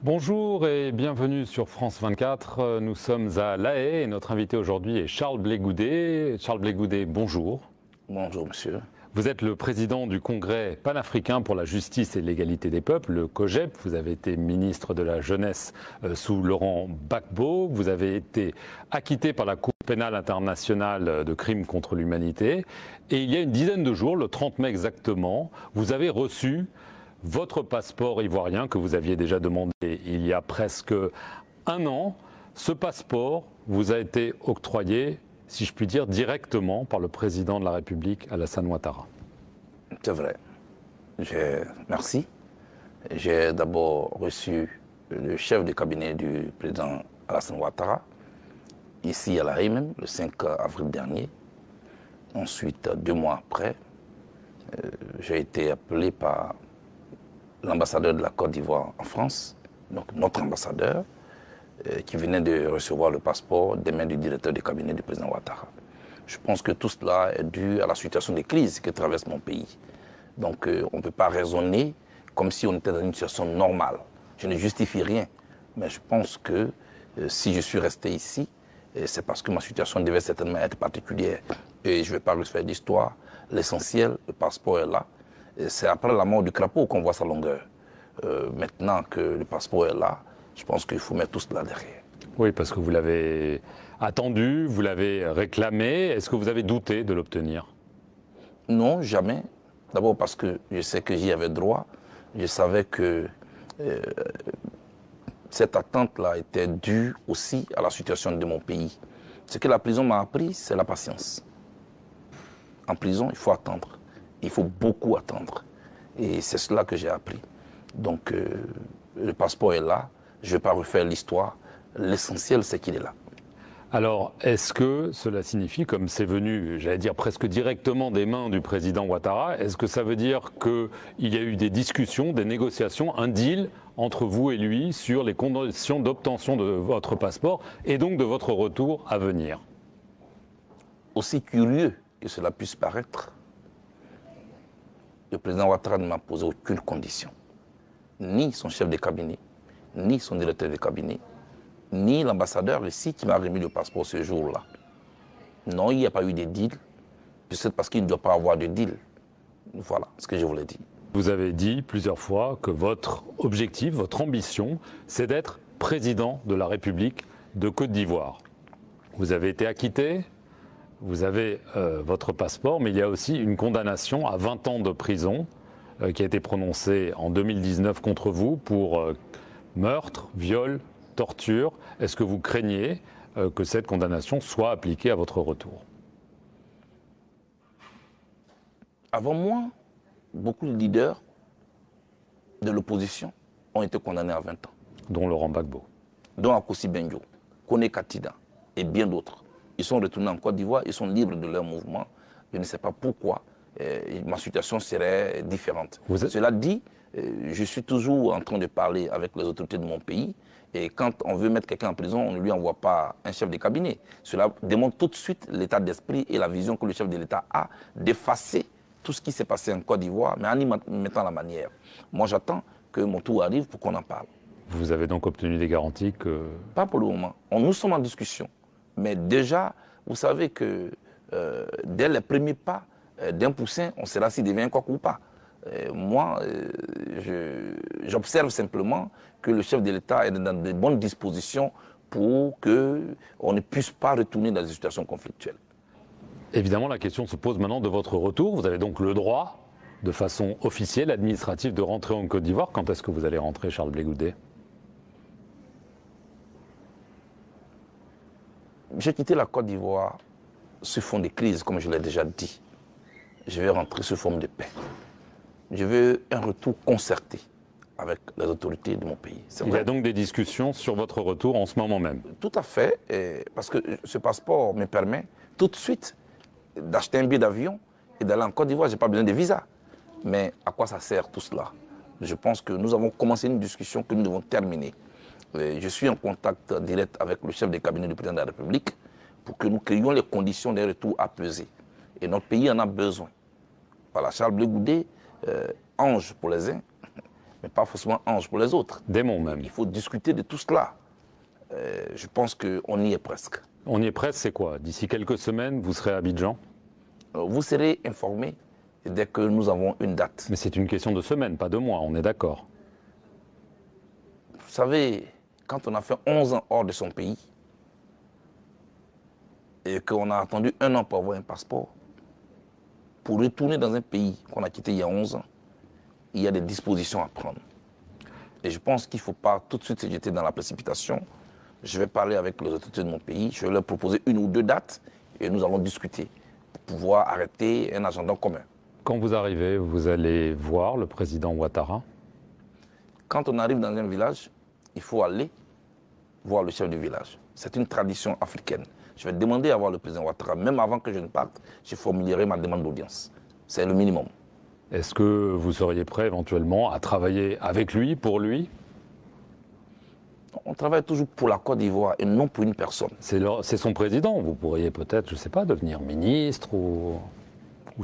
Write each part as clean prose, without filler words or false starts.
Bonjour et bienvenue sur France 24. Nous sommes à La Haye et notre invité aujourd'hui est Charles Blé Goudet. Charles Blé Goudet, bonjour. Bonjour monsieur. Vous êtes le président du Congrès panafricain pour la justice et l'égalité des peuples, le COJEP. Vous avez été ministre de la Jeunesse sous Laurent Gbagbo. Vous avez été acquitté par la Cour pénale internationale de crimes contre l'humanité. Et il y a une dizaine de jours, le 30 mai exactement, vous avez reçu votre passeport ivoirien que vous aviez déjà demandé il y a presque un an. Ce passeport vous a été octroyé, si je puis dire, directement par le président de la République, Alassane Ouattara. C'est vrai. Merci. J'ai d'abord reçu le chef de cabinet du président Alassane Ouattara, ici à La Haye même, le 5 avril dernier. Ensuite, 2 mois après, j'ai été appelé par l'ambassadeur de la Côte d'Ivoire en France, donc notre ambassadeur, qui venait de recevoir le passeport des mains du directeur du cabinet du président Ouattara. Je pense que tout cela est dû à la situation de crise que traverse mon pays. Donc on ne peut pas raisonner comme si on était dans une situation normale. Je ne justifie rien, mais je pense que si je suis resté ici, c'est parce que ma situation devait certainement être particulière. Et je ne vais pas refaire d'histoire. L'essentiel, le passeport est là. C'est après la mort du crapaud qu'on voit sa longueur. Maintenant que le passeport est là, je pense qu'il faut mettre tout cela derrière. Oui, parce que vous l'avez attendu, vous l'avez réclamé. Est-ce que vous avez douté de l'obtenir? Non, jamais. D'abord parce que je sais que j'y avais droit. Je savais que cette attente-là était due aussi à la situation de mon pays. Ce que la prison m'a appris, c'est la patience. En prison, il faut attendre. Il faut beaucoup attendre. Et c'est cela que j'ai appris. Donc, le passeport est là. Je ne vais pas refaire l'histoire. L'essentiel, c'est qu'il est là. Alors, est-ce que cela signifie, comme c'est venu, j'allais dire presque directement des mains du président Ouattara, est-ce que ça veut dire qu'il y a eu des discussions, des négociations, un deal entre vous et lui sur les conditions d'obtention de votre passeport et donc de votre retour à venir? Aussi curieux que cela puisse paraître, le président Ouattara ne m'a posé aucune condition. Ni son chef de cabinet, ni son directeur de cabinet, ni l'ambassadeur ici qui m'a remis le passeport ce jour-là. Non, il n'y a pas eu de deal, peut-être parce qu'il ne doit pas avoir de deal. Voilà ce que je voulais dire. Vous avez dit plusieurs fois que votre objectif, votre ambition, c'est d'être président de la République de Côte d'Ivoire. Vous avez été acquitté, vous avez votre passeport, mais il y a aussi une condamnation à 20 ans de prison qui a été prononcée en 2019 contre vous pour meurtre, viol, torture. Est-ce que vous craignez que cette condamnation soit appliquée à votre retour? Avant moi, beaucoup de leaders de l'opposition ont été condamnés à 20 ans. Dont Laurent Gbagbo. Dont Akossi Benjo, Kone Katida et bien d'autres. Ils sont retournés en Côte d'Ivoire, ils sont libres de leur mouvement. Je ne sais pas pourquoi ma situation serait différente. Cela dit, je suis toujours en train de parler avec les autorités de mon pays. Et quand on veut mettre quelqu'un en prison, on ne lui envoie pas un chef de cabinet. Cela démontre tout de suite l'état d'esprit et la vision que le chef de l'État a d'effacer tout ce qui s'est passé en Côte d'Ivoire, mais en y mettant la manière. Moi, j'attends que mon tour arrive pour qu'on en parle. Vous avez donc obtenu des garanties que... Pas pour le moment. Nous sommes en discussion. Mais déjà, vous savez que dès les premiers pas d'un poussin, on saura s'il devient coq ou pas. Moi, j'observe simplement que le chef de l'État est dans de bonnes dispositions pour qu'on ne puisse pas retourner dans des situations conflictuelles. Évidemment, la question se pose maintenant de votre retour. Vous avez donc le droit, de façon officielle, administrative, de rentrer en Côte d'Ivoire. Quand est-ce que vous allez rentrer, Charles Blé Goudet? J'ai quitté la Côte d'Ivoire sous fond de crise, comme je l'ai déjà dit. Je vais rentrer sous forme de paix. Je veux un retour concerté avec les autorités de mon pays. Il y a donc des discussions sur votre retour en ce moment même? Tout à fait, parce que ce passeport me permet tout de suite d'acheter un billet d'avion et d'aller en Côte d'Ivoire. Je n'ai pas besoin de visa. Mais à quoi ça sert tout cela? Je pense que nous avons commencé une discussion que nous devons terminer. Je suis en contact direct avec le chef de cabinet du président de la République pour que nous créions les conditions d'un retour apaisé. Et notre pays en a besoin. Voilà, Charles Blé Goudet, ange pour les uns, mais pas forcément ange pour les autres. Démon même. Il faut discuter de tout cela. Je pense qu'on y est presque. On y est presque, c'est quoi? D'ici quelques semaines, vous serez à Abidjan? Vous serez informés dès que nous avons une date. Mais c'est une question de semaines, pas de mois, on est d'accord. Vous savez, quand on a fait 11 ans hors de son pays, et qu'on a attendu 1 an pour avoir un passeport, pour retourner dans un pays qu'on a quitté il y a 11 ans, il y a des dispositions à prendre. Et je pense qu'il ne faut pas tout de suite se jeter dans la précipitation. Je vais parler avec les autorités de mon pays, je vais leur proposer 1 ou 2 dates, et nous allons discuter pour pouvoir arrêter un agenda commun. Quand vous arrivez, vous allez voir le président Ouattara? Quand on arrive dans un village, il faut aller voir le chef du village. C'est une tradition africaine. Je vais demander à voir le président Ouattara. Même avant que je ne parte, je formulerai ma demande d'audience. C'est le minimum. Est-ce que vous seriez prêt éventuellement à travailler avec lui, pour lui? On travaille toujours pour la Côte d'Ivoire et non pour une personne. C'est son président. Vous pourriez peut-être, je ne sais pas, devenir ministre ou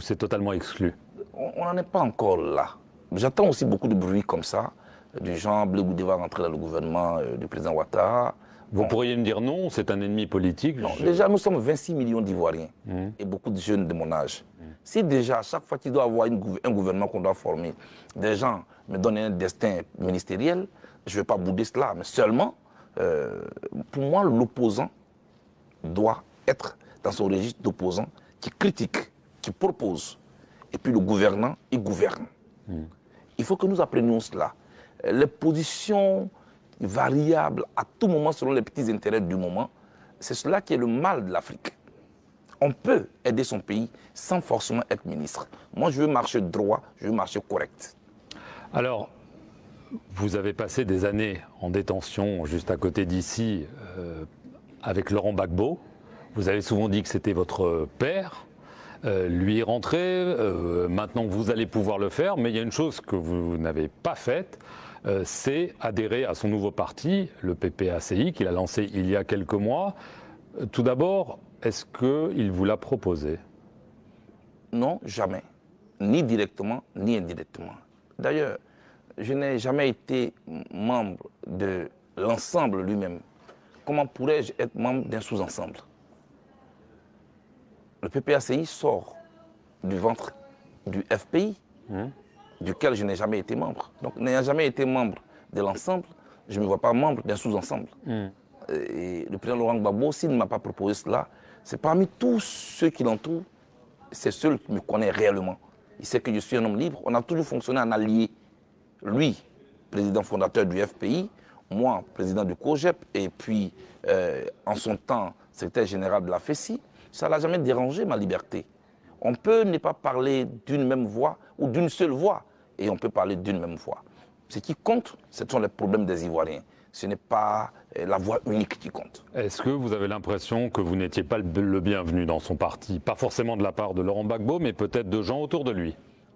c'est totalement exclu? On n'en est pas encore là. J'attends aussi beaucoup de bruit comme ça, du genre Blé Goudé va rentrer dans le gouvernement du président Ouattara. Vous pourriez me dire non, c'est un ennemi politique? Non, déjà, nous sommes 26 millions d'Ivoiriens et beaucoup de jeunes de mon âge. Si déjà, à chaque fois qu'il doit y avoir un gouvernement qu'on doit former, des gens me donnent un destin ministériel, je ne vais pas bouder cela. Mais seulement, pour moi, l'opposant doit être dans son registre d'opposant qui critique, qui propose. Et puis le gouvernant, il gouverne. Il faut que nous apprenions cela. Les positions variables à tout moment selon les petits intérêts du moment, c'est cela qui est le mal de l'Afrique. On peut aider son pays sans forcément être ministre. Moi, je veux marcher droit, je veux marcher correct. Alors, vous avez passé des années en détention juste à côté d'ici avec Laurent Gbagbo. Vous avez souvent dit que c'était votre père. Lui est rentré, maintenant vous allez pouvoir le faire, mais il y a une chose que vous n'avez pas faite, c'est adhérer à son nouveau parti, le PPACI, qu'il a lancé il y a quelques mois. Tout d'abord, est-ce qu'il vous l'a proposé? Non, jamais. Ni directement, ni indirectement. D'ailleurs, je n'ai jamais été membre de l'ensemble lui-même. Comment pourrais-je être membre d'un sous-ensemble? Le PPACI sort du ventre du FPI, duquel je n'ai jamais été membre. Donc, n'ayant jamais été membre de l'ensemble, je ne me vois pas membre d'un sous-ensemble. Et le président Laurent Gbagbo, s'il ne m'a pas proposé cela, c'est parmi tous ceux qui l'entourent, c'est celui qui me connaît réellement. Il sait que je suis un homme libre. On a toujours fonctionné en allié. Lui, président fondateur du FPI, moi, président du COGEP, et puis, en son temps, secrétaire général de la FECI. Ça n'a jamais dérangé ma liberté. On peut ne pas parler d'une même voix ou d'une seule voix, et on peut parler d'une même voix. Ce qui compte, ce sont les problèmes des Ivoiriens. Ce n'est pas la voix unique qui compte. Est-ce que vous avez l'impression que vous n'étiez pas le bienvenu dans son parti? Pas forcément de la part de Laurent Gbagbo, mais peut-être de gens autour de lui.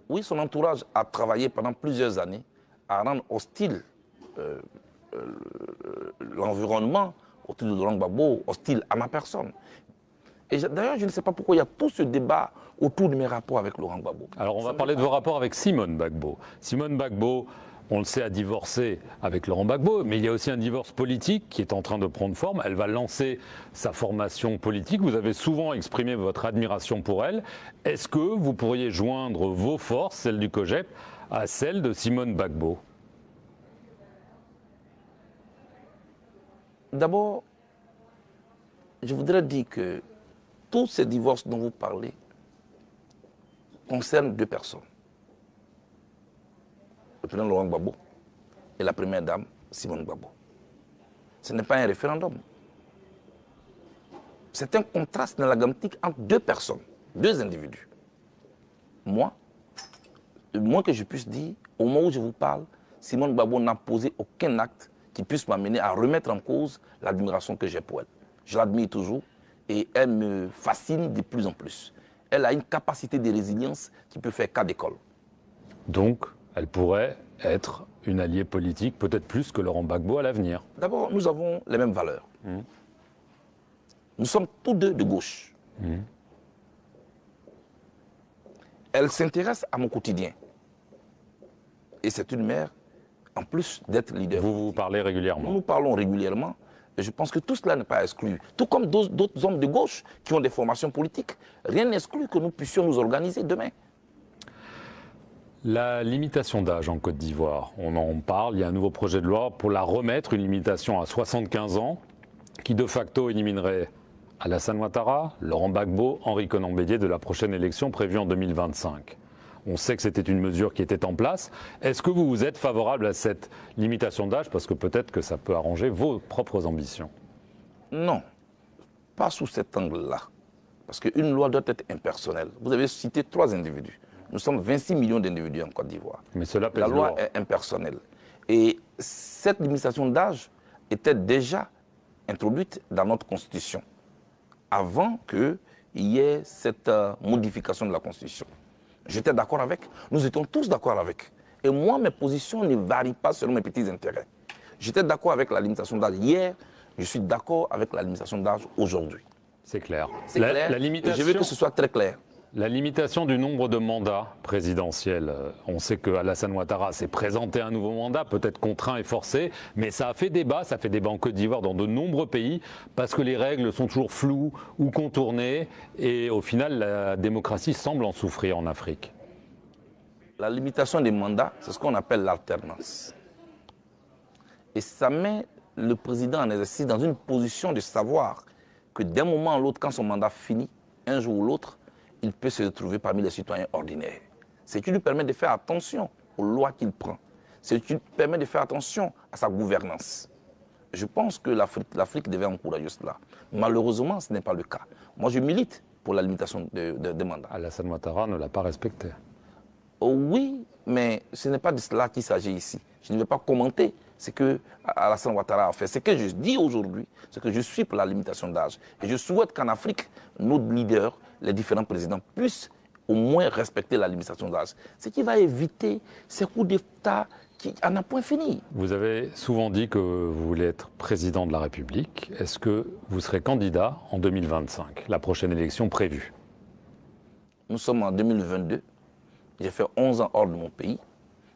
Oui, son entourage a travaillé pendant plusieurs années à rendre hostile l'environnement autour de Laurent Gbagbo, hostile à ma personne. Et d'ailleurs, je ne sais pas pourquoi il y a tout ce débat autour de mes rapports avec Laurent Gbagbo. Alors, on va parler de vos rapports avec Simone Gbagbo. Simone Gbagbo, on le sait, a divorcé avec Laurent Gbagbo, mais il y a aussi un divorce politique qui est en train de prendre forme. Elle va lancer sa formation politique. Vous avez souvent exprimé votre admiration pour elle. Est-ce que vous pourriez joindre vos forces, celles du COGEP, à celles de Simone Gbagbo? D'abord, je voudrais dire que tous ces divorces dont vous parlez concernent 2 personnes. Le président Laurent Gbagbo et la première dame, Simone Gbagbo. Ce n'est pas un référendum. C'est un contraste galactique entre 2 personnes, 2 individus. Moi, le moins que je puisse dire, au moment où je vous parle, Simone Gbagbo n'a posé aucun acte qui puisse m'amener à remettre en cause l'admiration que j'ai pour elle. Je l'admire toujours et elle me fascine de plus en plus. Elle a une capacité de résilience qui peut faire cas d'école. Donc, elle pourrait être une alliée politique, peut-être plus que Laurent Gbagbo à l'avenir. D'abord, nous avons les mêmes valeurs. Nous sommes tous 2 de gauche. Elle s'intéresse à mon quotidien. Et c'est une mère en plus d'être leader. Vous parlez régulièrement. Nous parlons régulièrement. Et je pense que tout cela n'est pas exclu. Tout comme d'autres hommes de gauche qui ont des formations politiques, rien n'exclut que nous puissions nous organiser demain. La limitation d'âge en Côte d'Ivoire, on en parle, il y a un nouveau projet de loi pour la remettre, une limitation à 75 ans, qui de facto éliminerait Alassane Ouattara, Laurent Gbagbo, Henri Konan Bédié de la prochaine élection prévue en 2025. On sait que c'était une mesure qui était en place. Est-ce que vous êtes favorable à cette limitation d'âge? Parce que peut-être que ça peut arranger vos propres ambitions. Non, pas sous cet angle-là. Parce qu'une loi doit être impersonnelle. Vous avez cité 3 individus. Nous sommes 26 millions d'individus en Côte d'Ivoire. Mais cela pèse La loi lourd. est impersonnelle. Et cette limitation d'âge était déjà introduite dans notre Constitution, avant qu'il y ait cette modification de la Constitution. J'étais d'accord avec, nous étions tous d'accord avec. Et moi, mes positions ne varient pas selon mes petits intérêts. J'étais d'accord avec la limitation d'âge hier, je suis d'accord avec la limitation d'âge aujourd'hui. C'est clair. C'est clair, La limitation... je veux que ce soit très clair. La limitation du nombre de mandats présidentiels. On sait que Alassane Ouattara s'est présenté un nouveau mandat, peut-être contraint et forcé, mais ça a fait débat en Côte d'Ivoire dans de nombreux pays, parce que les règles sont toujours floues ou contournées, et au final, la démocratie semble en souffrir en Afrique. La limitation des mandats, c'est ce qu'on appelle l'alternance. Et ça met le président en exercice dans une position de savoir que d'un moment à l'autre, quand son mandat finit, un jour ou l'autre, il peut se retrouver parmi les citoyens ordinaires. Ce qui lui permet de faire attention aux lois qu'il prend. Ce qui lui permet de faire attention à sa gouvernance. Je pense que l'Afrique devait encourager cela. Malheureusement, ce n'est pas le cas. Moi, je milite pour la limitation des mandats. Alassane Ouattara ne l'a pas respecté. Oh oui, mais ce n'est pas de cela qu'il s'agit ici. Je ne vais pas commenter ce que Alassane Ouattara a fait. Ce que je dis aujourd'hui, c'est que je suis pour la limitation d'âge. Et je souhaite qu'en Afrique, nos leaders, les différents présidents, puissent au moins respecter la limitation d'âge. Ce qui va éviter ces coups d'État qui en a point fini. Vous avez souvent dit que vous voulez être président de la République. Est-ce que vous serez candidat en 2025, la prochaine élection prévue? Nous sommes en 2022. J'ai fait 11 ans hors de mon pays.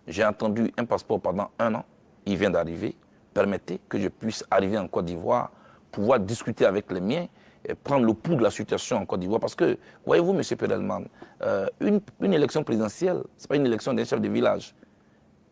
J'ai attendu un passeport pendant 1 an. Il vient d'arriver. Permettez que je puisse arriver en Côte d'Ivoire, pouvoir discuter avec les miens et prendre le pouls de la situation en Côte d'Ivoire. Parce que, voyez-vous, M. Perelman, une élection présidentielle, ce n'est pas une élection d'un chef de village.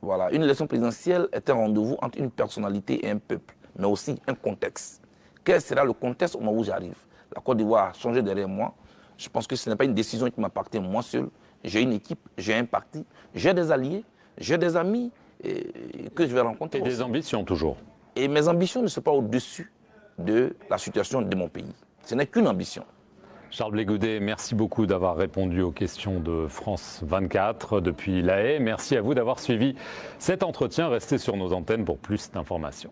Voilà. Une élection présidentielle est un rendez-vous entre une personnalité et un peuple, mais aussi un contexte. Quel sera le contexte au moment où j'arrive? La Côte d'Ivoire a changé derrière moi. Je pense que ce n'est pas une décision qui m'appartient moi seul. J'ai une équipe, j'ai un parti, j'ai des alliés, j'ai des amis que je vais rencontrer. Et des ambitions toujours. Et mes ambitions ne sont pas au-dessus de la situation de mon pays. Ce n'est qu'une ambition. Charles Blé Goudet, merci beaucoup d'avoir répondu aux questions de France 24 depuis La Haye. Merci à vous d'avoir suivi cet entretien. Restez sur nos antennes pour plus d'informations.